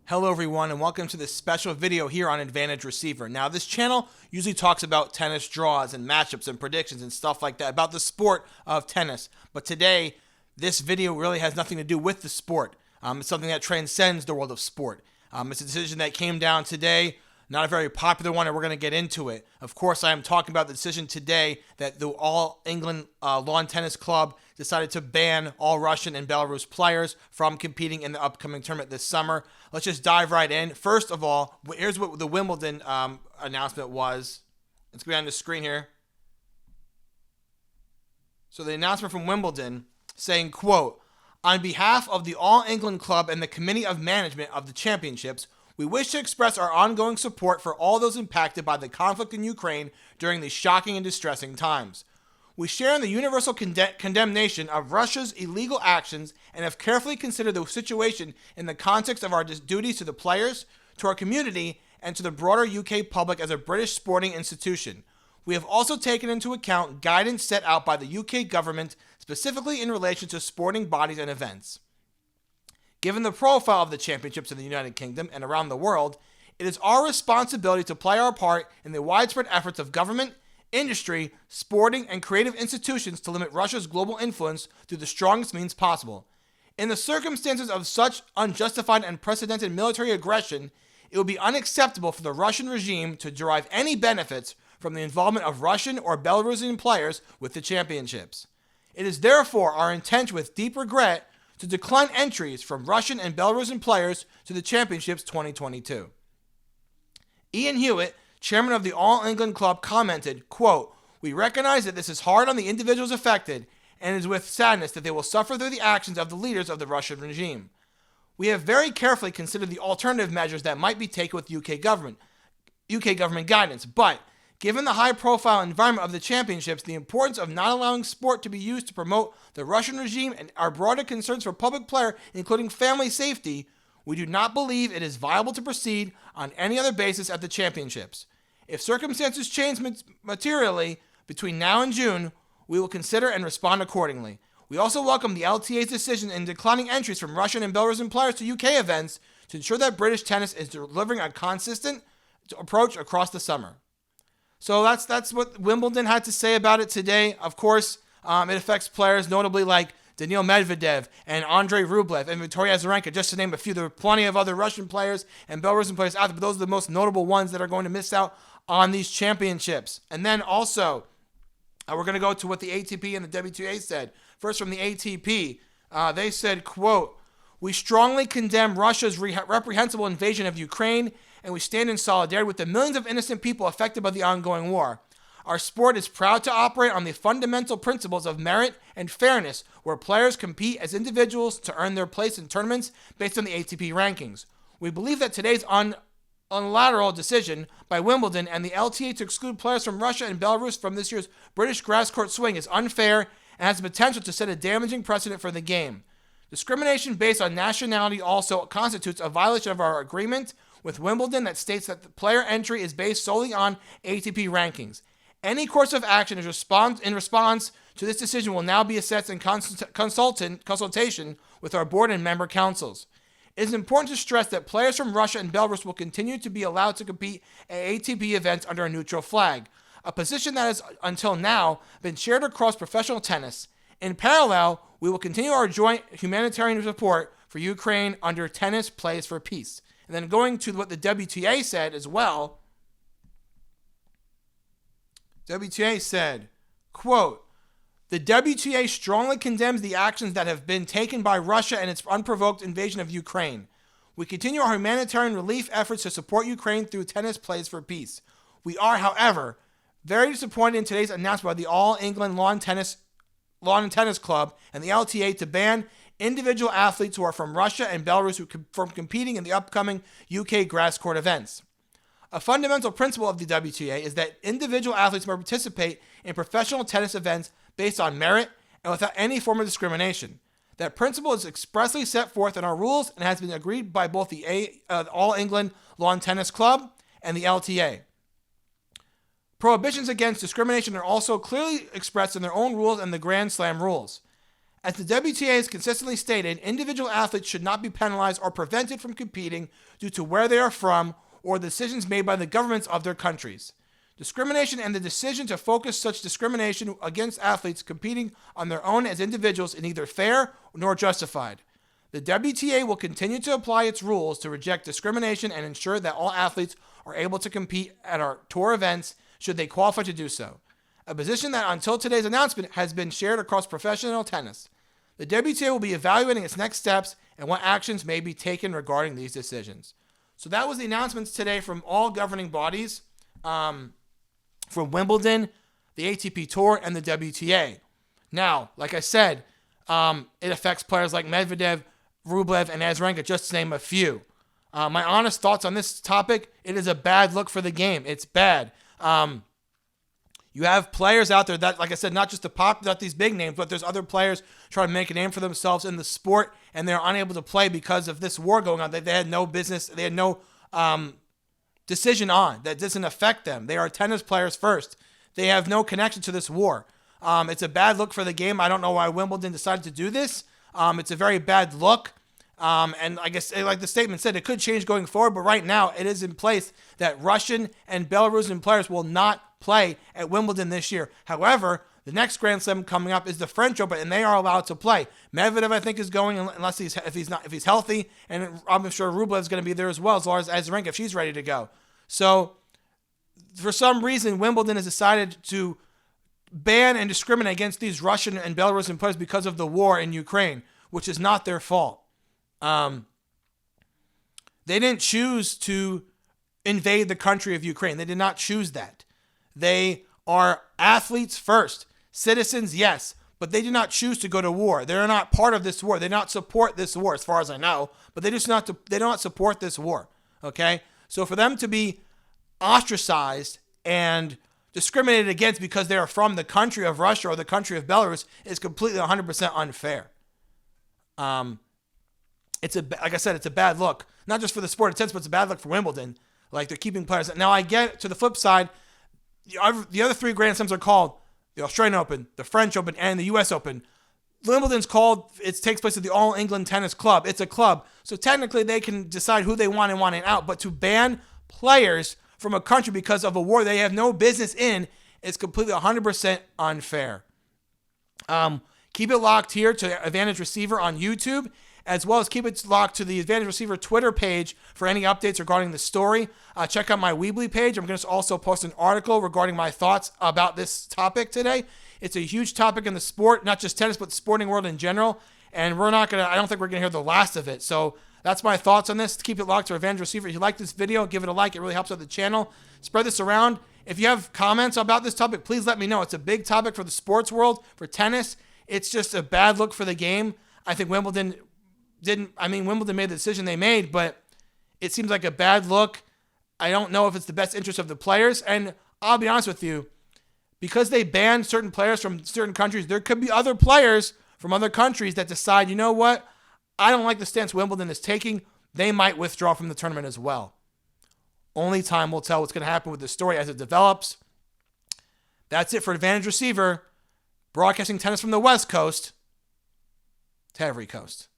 Hello everyone and welcome to this special video here on Advantage Receiver. Now this channel usually talks about tennis draws and matchups and predictions and stuff like that, about the sport of tennis. But today, this video really has nothing to do with the sport. It's something that transcends the world of sport. It's a decision that came down today, not a very popular one, and we're going to get into it. Of course, I am talking about the decision today that the All England Lawn Tennis Club decided to ban all Russian and Belarus players from competing in the upcoming tournament this summer. Let's just dive right in. First of all, here's what the Wimbledon announcement was. It's going to be on the screen here. So the announcement from Wimbledon saying, quote, "On behalf of the All England Club and the Committee of Management of the Championships, we wish to express our ongoing support for all those impacted by the conflict in Ukraine during these shocking and distressing times. We share in the universal condemnation of Russia's illegal actions and have carefully considered the situation in the context of our duties to the players, to our community, and to the broader UK public as a British sporting institution. We have also taken into account guidance set out by the UK government, specifically in relation to sporting bodies and events. Given the profile of the championships in the United Kingdom and around the world, it is our responsibility to play our part in the widespread efforts of government, industry, sporting, and creative institutions to limit Russia's global influence through the strongest means possible. In the circumstances of such unjustified and unprecedented military aggression, it would be unacceptable for the Russian regime to derive any benefits from the involvement of Russian or Belarusian players with the championships. It is therefore our intent with deep regret to decline entries from Russian and Belarusian players to the Championships 2022. Ian Hewitt, chairman of the All England Club, commented, quote, "We recognize that this is hard on the individuals affected and it is with sadness that they will suffer through the actions of the leaders of the Russian regime. We have very carefully considered the alternative measures that might be taken with UK government guidance, but given the high-profile environment of the championships, the importance of not allowing sport to be used to promote the Russian regime, and our broader concerns for public player, including family safety, we do not believe it is viable to proceed on any other basis at the championships. If circumstances change materially between now and June, we will consider and respond accordingly. We also welcome the LTA's decision in declining entries from Russian and Belarusian players to UK events to ensure that British tennis is delivering a consistent approach across the summer." So that's what Wimbledon had to say about it today. Of course, it affects players notably like Daniil Medvedev and Andrei Rublev and Victoria Azarenka, just to name a few. There are plenty of other Russian players and Belarusian players out there, but those are the most notable ones that are going to miss out on these championships. And then also, we're going to go to what the ATP and the WTA said. First, from the ATP, they said, quote, "We strongly condemn Russia's reprehensible invasion of Ukraine, and we stand in solidarity with the millions of innocent people affected by the ongoing war. Our sport is proud to operate on the fundamental principles of merit and fairness, where players compete as individuals to earn their place in tournaments based on the ATP rankings. We believe that today's unilateral decision by Wimbledon and the LTA to exclude players from Russia and Belarus from this year's British grass court swing is unfair and has the potential to set a damaging precedent for the game. Discrimination based on nationality also constitutes a violation of our agreement with Wimbledon that states that the player entry is based solely on ATP rankings. Any course of action in response to this decision will now be assessed in consultation with our board and member councils. It is important to stress that players from Russia and Belarus will continue to be allowed to compete at ATP events under a neutral flag, a position that has until now been shared across professional tennis. In parallel, we will continue our joint humanitarian support for Ukraine under Tennis Plays for Peace." And then going to what the WTA said as well, WTA said, quote, "The WTA strongly condemns the actions that have been taken by Russia and its unprovoked invasion of Ukraine. We continue our humanitarian relief efforts to support Ukraine through Tennis Plays for Peace. We are, however, very disappointed in today's announcement by the All England Lawn and Tennis Club and the LTA to ban individual athletes who are from Russia and Belarus from competing in the upcoming UK grass court events. A fundamental principle of the WTA is that individual athletes may participate in professional tennis events based on merit and without any form of discrimination. That principle is expressly set forth in our rules and has been agreed by both the All England Lawn Tennis Club and the LTA. Prohibitions against discrimination are also clearly expressed in their own rules and the Grand Slam rules. As the WTA has consistently stated, individual athletes should not be penalized or prevented from competing due to where they are from or decisions made by the governments of their countries. Discrimination and the decision to focus such discrimination against athletes competing on their own as individuals is neither fair nor justified. The WTA will continue to apply its rules to reject discrimination and ensure that all athletes are able to compete at our tour events should they qualify to do so. A position that until today's announcement has been shared across professional tennis. The WTA will be evaluating its next steps and what actions may be taken regarding these decisions. So that was the announcements today from all governing bodies, from Wimbledon, the ATP Tour, and the WTA. Now, like I said, it affects players like Medvedev, Rublev, and Azarenka, just to name a few. My honest thoughts on this topic, it is a bad look for the game. It's bad. You have players out there that, like I said, not just the pop, not these big names, but there's other players trying to make a name for themselves in the sport, and they're unable to play because of this war going on. They had no business, they had no decision on. That doesn't affect them. They are tennis players first. They have no connection to this war. It's a bad look for the game. I don't know why Wimbledon decided to do this. It's a very bad look. And I guess, like the statement said, it could change going forward, but right now it is in place that Russian and Belarusian players will not play at Wimbledon this year. However, the next Grand Slam coming up is the French Open, and they are allowed to play. Medvedev, I think, is going unless if he's healthy, and I'm sure Rublev is going to be there as well, as well as Azarenka if she's ready to go. So, for some reason, Wimbledon has decided to ban and discriminate against these Russian and Belarusian players because of the war in Ukraine, which is not their fault. They didn't choose to invade the country of Ukraine. They did not choose that. They are athletes first. Citizens, yes, but they did not choose to go to war. They're not part of this war. They do not support this war, as far as I know, but they do not support this war, okay? So for them to be ostracized and discriminated against because they are from the country of Russia or the country of Belarus is completely 100% unfair. Like I said, it's a bad look, not just for the sport itself, but it's a bad look for Wimbledon. Like, they're keeping players. Now, I get to the flip side, the other three Grand Slams are called the Australian Open, the French Open, and the U.S. Open. Wimbledon's called, it takes place at the All England Tennis Club. It's a club. So technically they can decide who they want and want it out. But to ban players from a country because of a war they have no business in is completely 100% unfair. Keep it locked here to Advantage Receiver on YouTube, as well as keep it locked to the Advantage Receiver Twitter page for any updates regarding the story. Check out my Weebly page. I'm going to also post an article regarding my thoughts about this topic today. It's a huge topic in the sport, not just tennis, but the sporting world in general. And I don't think we're going to hear the last of it. So that's my thoughts on this. Keep it locked to Advantage Receiver. If you like this video, give it a like. It really helps out the channel. Spread this around. If you have comments about this topic, please let me know. It's a big topic for the sports world, for tennis. It's just a bad look for the game. I think Wimbledon made the decision they made, but it seems like a bad look. I don't know if it's the best interest of the players. And I'll be honest with you, because they banned certain players from certain countries, there could be other players from other countries that decide, you know what, I don't like the stance Wimbledon is taking. They might withdraw from the tournament as well. Only time will tell what's going to happen with this story as it develops. That's it for Advantage Receiver, broadcasting tennis from the West Coast to every coast.